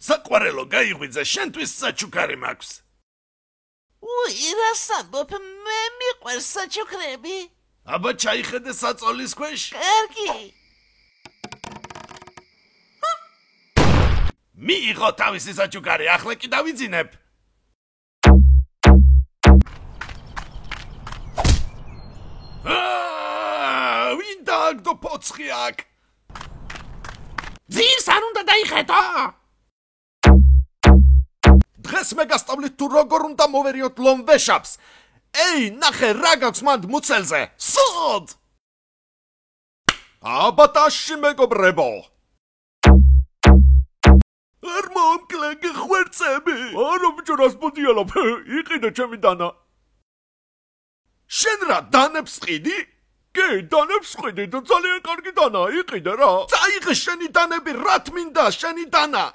საყვარელო გაიღვიძე, შენთვის საჩუქარი მაქვს. რას ამბობ, მე მიყვარს საჩუქრები. აბა ჩაიხედე საწოლის ქვეშ. კარგი. მიიღო თავისი საჩუქარი, ახლა კი დავიძინებ. ვინ დააგდო პოცხი აქ? ძირს არ უნდა დაიხედო. დღეს მე გასწავლით თუ როგორ უნდა მოვერიოთ ლომვეშაპს. ეი, ნახე რა გაქვს მანდ მუცელზე. სოდ! აბა ტაში მეგობრებო. არ მომკლე ხვერწები. არა ბიჭო, რას მოდიალობ? იყიდე ჩემი დანა. შენ რა დანებს ყიდი? კი, დანებს ყიდი და ძალიან კარგი დანა, იყიდე რა. წაიღე შენი დანები, რათ მინდა შენი დანა.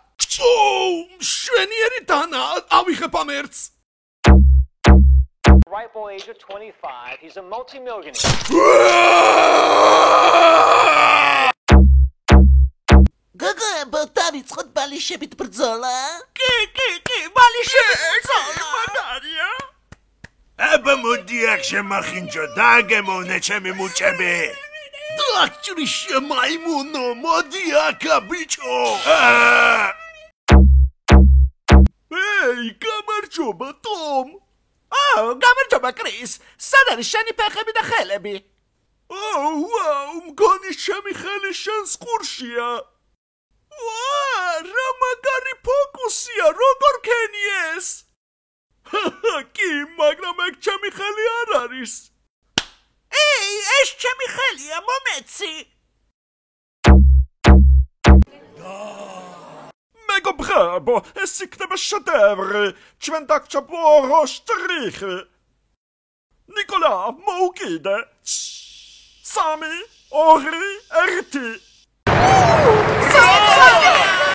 შვენიერი დანა, ავიღებ ამ ერთს. Ripe age of 25, he's a multi-millionaire. გოგოებო, დავიწყოთ ბალიშებით ბრძოლა? კი, ბალიშებით ბრძოლა. მაგარია. აბა მოდი აქ შემახინჯო, დააგემოვნე ჩემი მუჭები. დაქჭრი შემაიმუნო, მოდი აქა ბიჭო. ეი, გამარჯობა, ტომ. გამარჯობა, კრის. სად არის შენი ფეხები და ხელები? ვაუ, მგონი ჩემი ხელი შენს ყურშია. რა მაგარი ფოკუსია, როგორ ქენი ეს? კი, მაგრამ ეგ ჩემი ხელი არ არის. ეი, ეს ჩემი ხელია, მომეცი. მეგობრებო, ეს იქნება შედევრი. ჩვენ დაგჭა ბორო შტრიხი. ნიკოლა, მოუკიდე. 3, 2, 1.